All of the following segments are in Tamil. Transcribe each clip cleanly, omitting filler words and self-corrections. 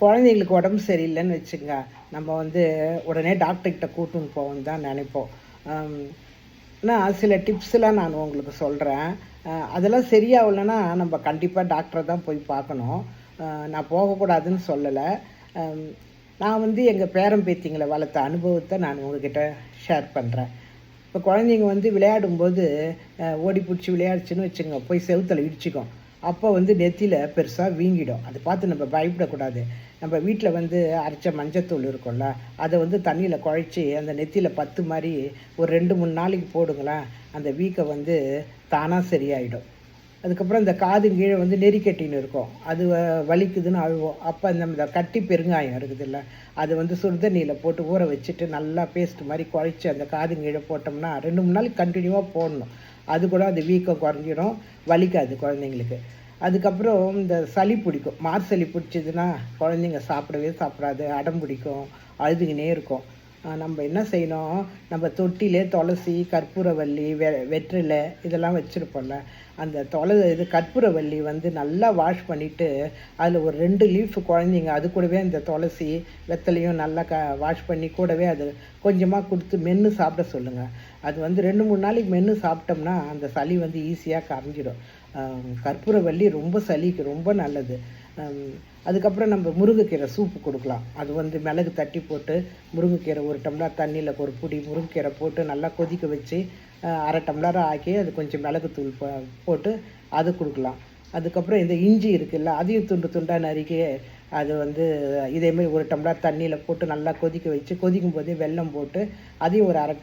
குழந்தைங்களுக்கு உடம்பு சரியில்லைன்னு வச்சுங்க, நம்ம வந்து உடனே டாக்டர்கிட்ட கூட்டின்னு போவோம்னு தான் நினைப்போம். ஆனால் சில டிப்ஸ்லாம் நான் உங்களுக்கு சொல்கிறேன். அதெல்லாம் சரியாகலன்னா நம்ம கண்டிப்பாக டாக்டரை தான் போய் பார்க்கணும். நான் போகக்கூடாதுன்னு சொல்லலை. நான் வந்து எங்கள் பேரன் பேத்திங்களை வளர்த்த அனுபவத்தை நான் உங்ககிட்ட ஷேர் பண்ணுறேன். இப்போ குழந்தைங்க வந்து விளையாடும்போது ஓடி பிடிச்சி விளையாடுச்சுன்னு வச்சுங்க, போய் செவுத்துல இடிச்சிக்கும். அப்போ வந்து நெத்தியில் பெருசாக வீங்கிடும். அதை பார்த்து நம்ம பயப்படக்கூடாது. நம்ம வீட்டில் வந்து அரைச்ச மஞ்சத்தூள் இருக்கும்ல, அதை வந்து தண்ணியில் குழச்சி அந்த நெத்தியில் பத்து மாதிரி ஒரு 2-3 நாளைக்கு போடுங்களேன், அந்த வீக்கம் வந்து தானாக சரியாயிடும். அதுக்கப்புறம் இந்த காது கீழே வந்து நெறிக்கட்டின்னு இருக்கும், அது வலிக்குதுன்னு அழுவோம். அப்போ இந்த கட்டி பெருங்காயம் இருக்குதுல்ல, அது வந்து சுடுதண்ணியில் போட்டு ஊற வச்சுட்டு நல்லா பேஸ்ட் மாதிரி குழச்சி அந்த காது கீழே போட்டோம்னா 2-3 நாளைக்கு கண்டினியூவாக போடணும். அது கூட அந்த வீக்கம் குறைஞ்சிடும், வலிக்காது குழந்தைங்களுக்கு. அதுக்கப்புறம் இந்த சளி பிடிக்கும். சளி பிடிச்சதுன்னா குழந்தைங்க சாப்பிடவே சாப்பிடாது, அடம் பிடிக்கும், அழுதுகினே இருக்கும். நம்ம என்ன செய்யணும், நம்ம தொட்டிலே துளசி, கற்பூரவள்ளி, வெற்றிலை இதெல்லாம் வச்சுருப்போம்ல, அந்த கற்பூரவள்ளி வந்து நல்லா வாஷ் பண்ணிவிட்டு அதில் ஒரு 2 லீஃப் குழந்தைங்க அது கூடவே இந்த துளசி வெத்தலையும் நல்லா வாஷ் பண்ணி கூடவே அது கொஞ்சமாக கொடுத்து மென்று சாப்பிட சொல்லுங்கள். அது வந்து 2-3 நாளைக்கு மென்று சாப்பிட்டோம்னா அந்த சளி வந்து ஈஸியாக கரைஞ்சிடும். கற்பூரவள்ளி ரொம்ப சளிக்கு ரொம்ப நல்லது. அதுக்கப்புறம் நம்ம முருங்கைக்கீரை சூப்பு கொடுக்கலாம். அது வந்து மிளகு தட்டி போட்டு முருங்கைக்கீரை 1 டம்ளர் தண்ணியில் ஒரு பிடி முருங்கைக்கீரை போட்டு நல்லா கொதிக்க வச்சு 1/2 டம்ளர் ஆக்கி அது கொஞ்சம் மிளகுத்தூள் போட்டு அது கொடுக்கலாம். அதுக்கப்புறம் இந்த இஞ்சி இருக்குல்ல, அதையும் துண்டு துண்டாக நறுக்கி அது வந்து இதேமாரி 1 டம்ளர் தண்ணியில் போட்டு நல்லா கொதிக்க வச்சு கொதிக்கும் போதே வெல்லம் போட்டு அதையும் ஒரு 1/2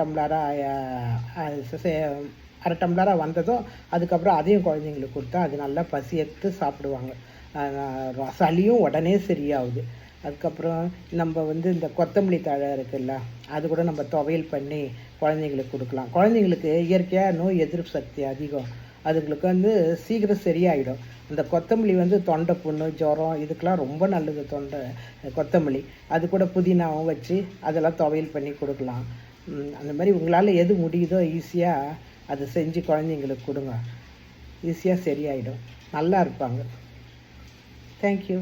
டம்ளராக வந்ததும் அதுக்கப்புறம் அதையும் குழந்தைங்களுக்கு கொடுத்தா அது நல்லா பசி எடுத்து சாப்பிடுவாங்க. சளியும் உடனே சரியாகுது. அதுக்கப்புறம் நம்ம வந்து இந்த கொத்தமல்லி தழை இருக்குல்ல, அது கூட நம்ம துவையல் பண்ணி குழந்தைங்களுக்கு கொடுக்கலாம். குழந்தைங்களுக்கு இயற்கையாக நோய் எதிர்ப்பு சக்தி அதிகம், அதுங்களுக்கு வந்து சீக்கிரம் சரியாயிடும். இந்த கொத்தமல்லி வந்து தொண்டை புண்ணு, ஜுரம் இதுக்கெலாம் ரொம்ப நல்லது. கொத்தமல்லி அது கூட புதினாவும் வச்சு அதெல்லாம் துவையல் பண்ணி கொடுக்கலாம். அந்த மாதிரி உங்களால் எது முடியுதோ ஈஸியாக அதை செஞ்சு குழந்தைங்களுக்கு கொடுங்க. ஈஸியாக சரியாயிடும், நல்லா இருப்பாங்க. Thank you.